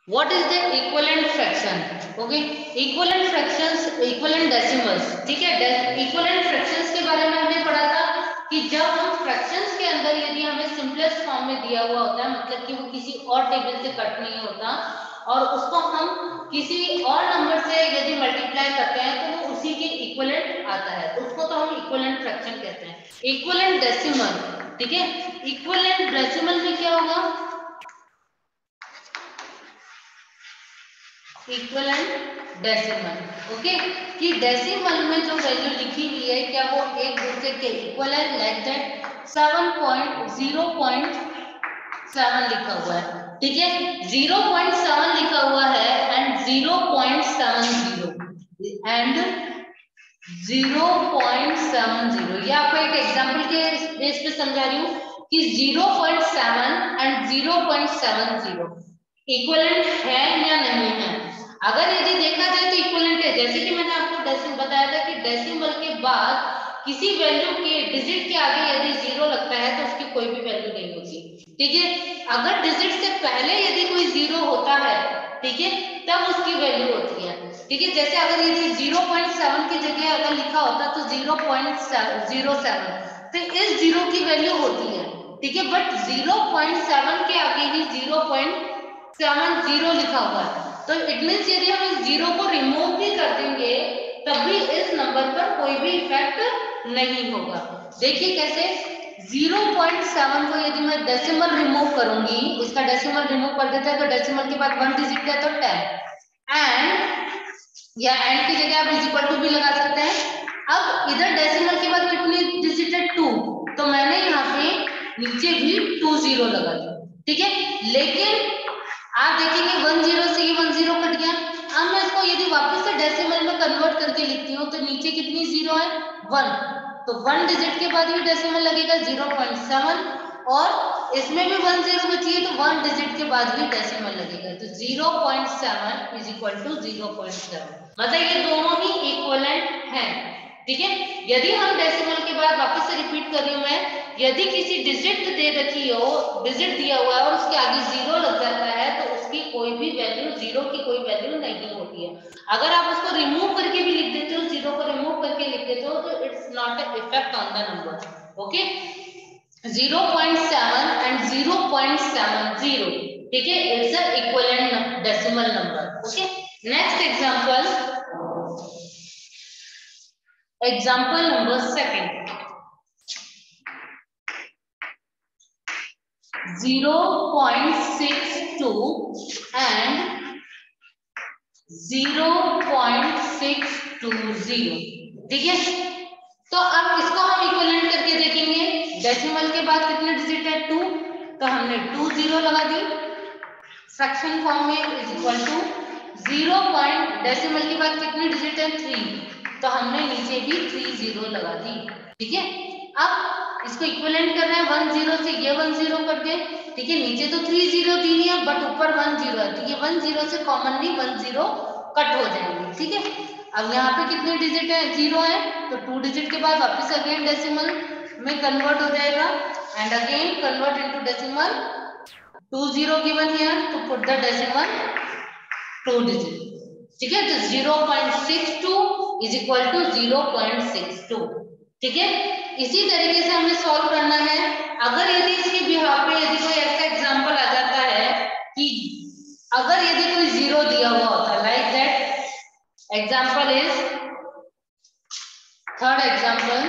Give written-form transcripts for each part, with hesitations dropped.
What is the equivalent fraction? Okay, equivalent fractions, equivalent decimals, ठीक है। equivalent fractions के बारे में हमने पढ़ा था कि जब हम fractions के अंदर यदि हमें simplest form में दिया हुआ होता है, मतलब कि वो किसी और टेबल से कट नहीं होता और उसको हम किसी और नंबर से यदि मल्टीप्लाई करते हैं तो वो उसी के इक्विवेलेंट आता है, तो उसको तो हम इक्विवेलेंट फ्रैक्शन कहते हैं। इक्विवेलेंट डेसिमल, ठीक है, इक्विवेलेंट डेसिमल में क्या होगा? इक्विवेलेंट डेसिमल, ओके, कि डेसिमल में जो वैल्यू लिखी हुई है क्या वो एक दूसरे के इक्वल है, लाइक दैट 7.0.7 लिखा हुआ है, ठीक है, 0.7 लिखा हुआ है एंड 0.70 एंड 0.70। ये आपको एक एग्जांपल के बेस पे समझा रही हूँ कि 0.7 एंड 0.70 इक्विवेलेंट है या नहीं है। अगर यदि देखा जाए तो इक्विवेलेंट है, जैसे कि मैंने आपको डेसिमल बताया था कि डेसिमल के बाद किसी वैल्यू के डिजिट के आगे यदि 0 लगता है तो उसकी कोई भी वैल्यू नहीं होती, ठीक है। अगर डिजिट से पहले यदि कोई 0 होता है, ठीक है, तब उसकी वैल्यू होती है, ठीक है। जैसे अगर यदि 0.7 की जगह अगर लिखा होता तो 0.07, तो इस 0 की वैल्यू होती है, ठीक है, बट 0.7 के आगे ही 0.70 लिखा हुआ है, तो इट मीन्स यदि हम इस 0 को रिमूव भी कर देंगे तब भी इस नंबर पर कोई भी इफेक्ट नहीं होगा। देखिए कैसे, 0.7 को यदि मैं डेसिमल रिमूव करूंगी, इसका डेसिमल रिमूव कर देते हैं तो डेसिमल के बाद 1 डिजिट है तो 10 एंड या एंड की जगह आप इज इक्वल टू भी लगा सकते हैं। अब इधर डेसिमल के बाद कितनी डिजिट है? 2, तो मैंने यहाँ पे नीचे भी 20 लगा दिया, ठीक है। लेकिन आप देखेंगे 10 से ये 10 कट गया। अब मैं इसको यदि वापस से डेसिमल में कन्वर्ट करके लिखती हूँ तो नीचे कितनी 0 है? 1, तो 1 डिजिट के बाद ही डेसिमल लगेगा 0.7 और इसमें भी 10 बची है तो 1 डिजिट के बाद भी डेसिमल लगेगा, तो 0.7 इज इक्वल टू 0.7, मतलब ये दोनों ही इक्विवेलेंट हैं, ठीक है। यदि हम डेसिमल के बाद वापस से रिपीट कर रही हूं मैं, यदि किसी डिजिट दे रखी हो, डिजिट दिया हुआ है और उसके आगे 0 लग जाता है तो उसकी कोई भी वैल्यू, 0 की कोई वैल्यू नहीं होती है। अगर आप उसको रिमूव करके भी लिख देते हो, 0 को रिमूव करके लिख देते हो तो it's not a effect on the number, okay. 0.7 and 0.70, ठीक है, it's a equivalent decimal number, okay. Next example, example number second, 0.62 and 0.620, ठीक है। तो अब इसको हम इक्विवेलेंट करके देखेंगे, डेसिमल के बाद कितने डिजिट है? 2, तो हमने 20 लगा दी, फ्रैक्शन फॉर्म में is equal to 0 point, decimal के बाद कितने डिजिट है? 3, तो हमने नीचे भी 30 लगा दी, ठीक है। अब इसको इक्विवेलेंट कर रहे हैं 10 से, ये 10 कर दे, ठीक है, नीचे तो 30 दी है बट ऊपर 10 है, तो ये 10 से कॉमनली 10 कट हो जाएंगे, ठीक है। अब यहाँ पे कितने डिजिट है? 0 है, तो 2 डिजिट के बाद वापस अगेन डेसिमल में कन्वर्ट हो जाएगा and again convert into decimal, 20 given here to put the decimal 2 digit, ठीक है। तो 0.62 is equal to 0.62, ठीक है। इसी तरीके से हमें सॉल्व करना है। अगर यदि इसके बिहाफ पे यदि कोई ऐसा एग्जांपल आ जाता है कि अगर यदि कोई 0 दिया हुआ होता है, like that example is, third example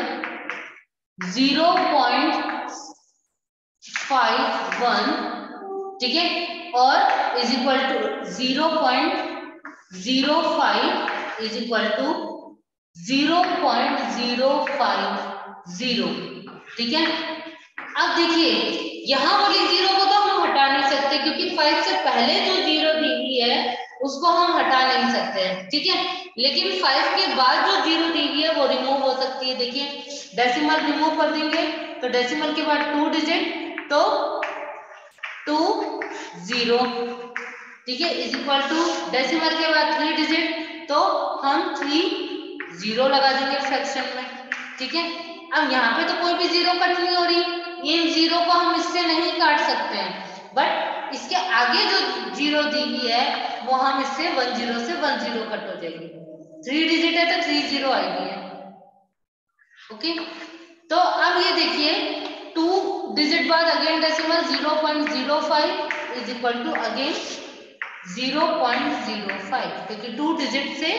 0.51, ठीक है, और is equal to 0.05 is equal to 0.050, ठीक है। अब देखिए यहां वाली 0 को तो हम हटा नहीं सकते क्योंकि 5 से पहले जो 0 दी हुई है उसको हम हटा नहीं सकते, ठीक है। लेकिन 5 के बाद जो 0 दी हुई है वो रिमूव हो सकती है। देखिए डेसिमल रिमूव कर देंगे तो डेसिमल के बाद 2 डिजिट, तो 20, ठीक है, इज इक्वल टू डेसिमल के बाद 3 डिजिट, तो हम 30 लगा देंगे फ्रैक्शन में, ठीक है। अब यहाँ पे तो कोई भी 0 कट नहीं हो रही, इन 0 को हम इससे नहीं काट सकते हैं, बट इसके आगे जो 0 दी हुई है वो हम इससे 10 से 10 कट हो जाएगी। 3 डिजिट है तो 30 आएगी है। ओके, तो अब ये देखिए 2 डिजिट बाद again decimal 0.05 is equal to again 0.05, क्योंकि 2 डिजिट से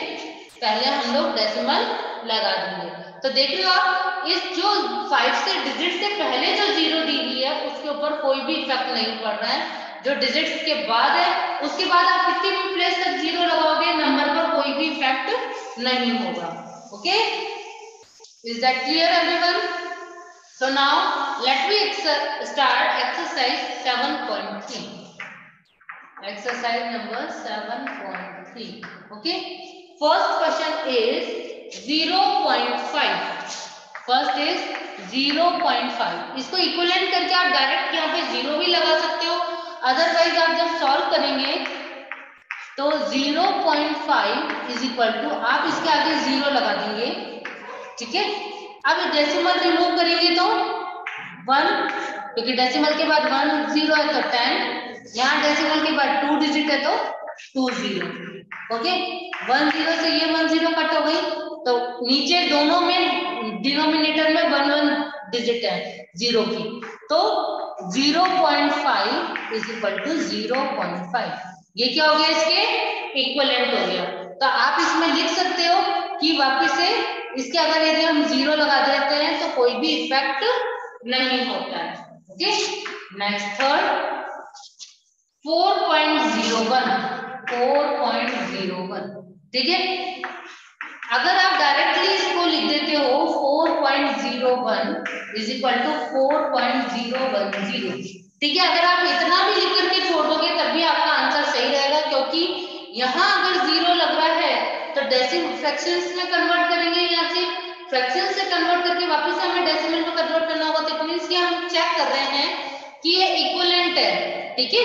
पहले हम लोग डेसिमल लगा देंगे। तो देख लो आप, इस जो 5 से डिजिट से पहले जो 0 दी हुई है उसके ऊपर कोई भी इफेक्ट नहीं पड़ रहा है। जो डिजिट के बाद है उसके बाद आप कितनी भी प्लेस तक 0 लगाओगे नंबर पर कोई भी इफेक्ट नहीं होगा। Okay, is that clear everyone? So now let me start exercise 7.3. Exercise number 7.3. Okay. First question is 0.5. First is 0.5. इसको इक्विवेलेंट करके आप डायरेक्ट यहाँ पे 0 भी लगा सकते हो, अदरवाइज आप जब सॉल्व करेंगे तो 0.5 इज इक्वल टू आप इसके आगे 0 लगा देंगे। ठीक है, अब डेसिमल रिमूव करेंगे तो 1, क्योंकि डेसिमल के बाद 1 0 है तो 10, यहाँ डेसिमल के बाद 2 डिजिट है तो 2 0। ओके, 1 0 से ये 1 0 कट हो गई, तो नीचे दोनों में डिनोमिनेटर में 1 1 डिजिट है 0 की, तो 0.5 इज इक्वल टू 0.5। ये क्या हो गया, इसके इक्विवेलेंट हो गया। तो आप इसमें लिख सकते हो कि वापस से इसके अगर यदि हम 0 लगा देते हैं तो कोई भी इफेक्ट नहीं होता है। Okay, next third 4.01। 4.01, ठीक है। अगर आप डायरेक्टली इसको लिख देते हो 4.01 इज इक्वल टू 4.010, ठीक है। अगर आप इतना भी लिख करके छोड़ दोगे तब भी आपका आंसर सही रहेगा, क्योंकि यहाँ अगर 0 लग रहा है तो डेसिमल फ्रैक्शंस में कन्वर्ट करेंगे, यहाँ से फ्रैक्शन से कन्वर्ट करके वापस हमें डेसिमल में कन्वर्ट करना होगा। तो मींस कि हम चेक कर रहे हैं कि ये इक्विवेलेंट है, ठीक है।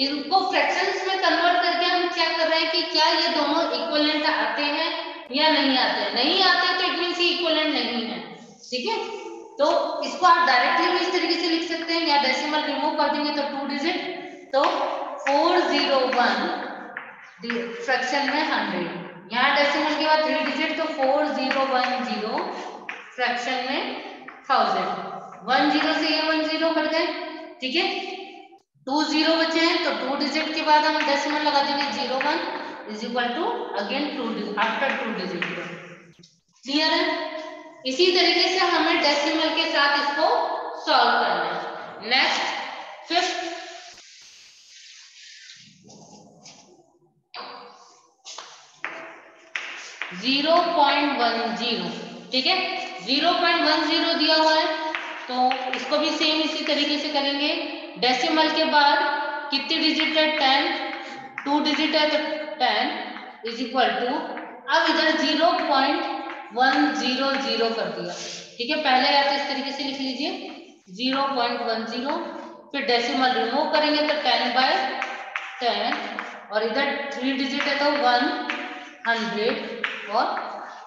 इनको फ्रैक्शंस में कन्वर्ट करके हम चेक कर रहे हैं कि क्या ये दोनों इक्विवेलेंट आते हैं या नहीं आते हैं। नहीं आते तो इट मींस ये इक्विवेलेंट नहीं है, ठीक है। तो इसको आप डायरेक्टली भी इस तरीके से लिख सकते हैं, या डेसिमल रिमूव कर देंगे तो 2 डिजिट, तो 401 फ्रैक्शन में 100, यहाँ डेसिमल के बाद 3 डिजिट तो 4010 फ्रैक्शन में 1000। 1 0 से ये 1 0 कट गए, ठीक है। 2 0 बचे हैं तो 2 डिजिट के बाद हम डेसिमल लगा देंगे 01 is equal to again 2 after 2 digit. Clear है? इसी तरीके से हमें डेसिमल के साथ इसको सॉल्व करना है। नेक्स्ट फिफ्थ 0.10, ठीक है। 0.10 दिया हुआ है तो इसको भी सेम इसी तरीके से करेंगे। डेसिमल के बाद कितने डिजिट है, 10, 2 डिजिट है तो 10 इज इक्वल टू, अब इधर 0.100 कर दिया, ठीक है। पहले या तो इस तरीके से लिख लीजिए 0.10, फिर डेसिमल रिमूव करेंगे तो 10/10, और इधर 3 डिजिट है तो 100 और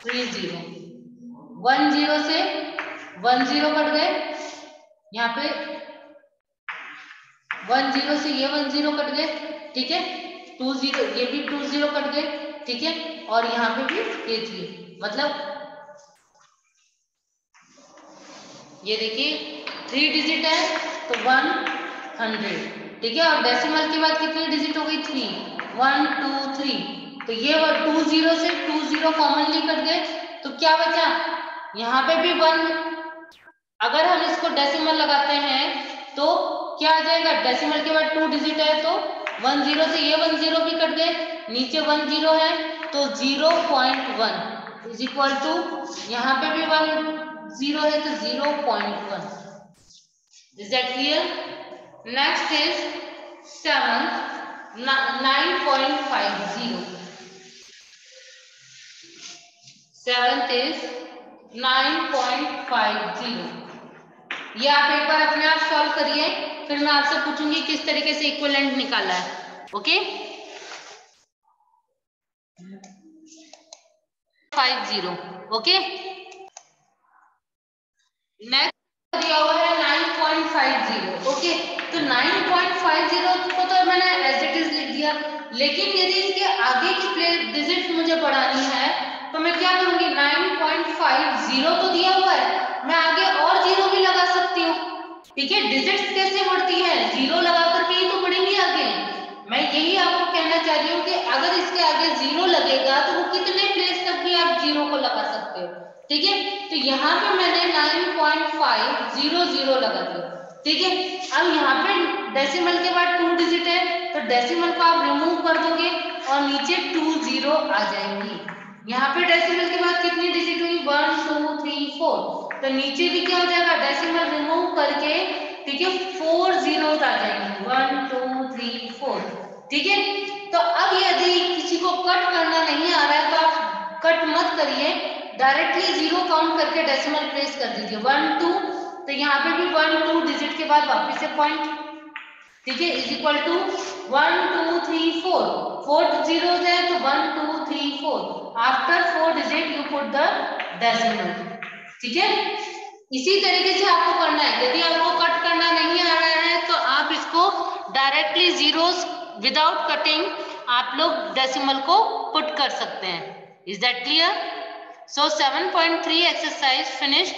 30। 1 0 से 1 0 कट गए, यहाँ पे 1 0 से ये 1 0 कट गए, ठीक है। 2 0 ये भी 2 0 कट गए, ठीक है। और यहाँ पे भी ये 3, मतलब ये देखिए 3 डिजिट है तो 100, ठीक है। और डेसिमल के बाद कितनी डिजिट हो गई, 3, 1 2 3, तो ये 2 0 से 2 0 कॉमनली कट गए, तो क्या बचा, यहाँ पे भी 1, अगर हम इसको डेसिमल लगाते हैं तो क्या आ जाएगा, डेसिमल के बाद 2 डिजिट है तो 1 0 से ये 1 0 भी कट गए, नीचे 1 0 है तो 0.1 इज इक्वल टू, यहाँ पे भी 1 0 है तो 0.1। Is that clear? Next is 9.50। 7th is 9.50। ये आप एक बार अपने आप सॉल्व करिए, फिर मैं आपसे पूछूंगी किस तरीके से इक्विवेलेंट निकाला है। ओके, 50। ओके, नेक्स्ट दिया हुआ है 9.50। ओके, तो 9.50 को तो मैंने लेकिन यदि इसके आगे की डिजिट मुझे बढ़ानी है तो मैं क्या करूंगी, 9.50 तो दिया हुआ है, मैं आगे और 0 भी लगा सकती हूँ। ठीक है, डिजिट्स कैसे बढ़ती है, 0 लगा करके ही तो बढ़ेंगी आगे। मैं यही आपको कहना चाह रही हूँ कि अगर इसके आगे 0 लगेगा तो वो कितने प्लेस तक भी आप 0 को लगा सकते हो। ठीक है, तो यहाँ पे मैंने 9.500 लगा दिया। ठीक है, अब यहाँ पे डेसिमल के बाद 2 डिजिट है तो डेसिमल को आप रिमूव कर दोगे और नीचे 2 0 आ जाएंगी। यहाँ पे डेसिमल के बाद कितनी डिजिट हुई, 1 2 3 4, तो नीचे भी क्या हो जाएगा, डेसिमल रिमूव करके, ठीक है, 4 zeros आ जाएंगे, 1 2 3 4। ठीक है, तो अब यदि किसी को कट करना नहीं आ रहा है तो आप कट मत करिए, डायरेक्टली 0 काउंट करके डेसिमल प्लेस कर दीजिए, 1 2, तो यहाँ पे भी 1 2 डिजिट के बाद वापस से पॉइंट। ठीक है, इज इक्वल टू 1 2 3 4, 4 zeros है तो 1 2 3 4, after 4 digit you put the decimal. ठीक है, इसी तरीके से आपको करना है। यदि आपको कट करना नहीं आ रहा है तो आप इसको डायरेक्टली जीरोस विदाउट कटिंग आप लोग डेसिमल को पुट कर सकते हैं। Is that clear? So 7.3 exercise finished.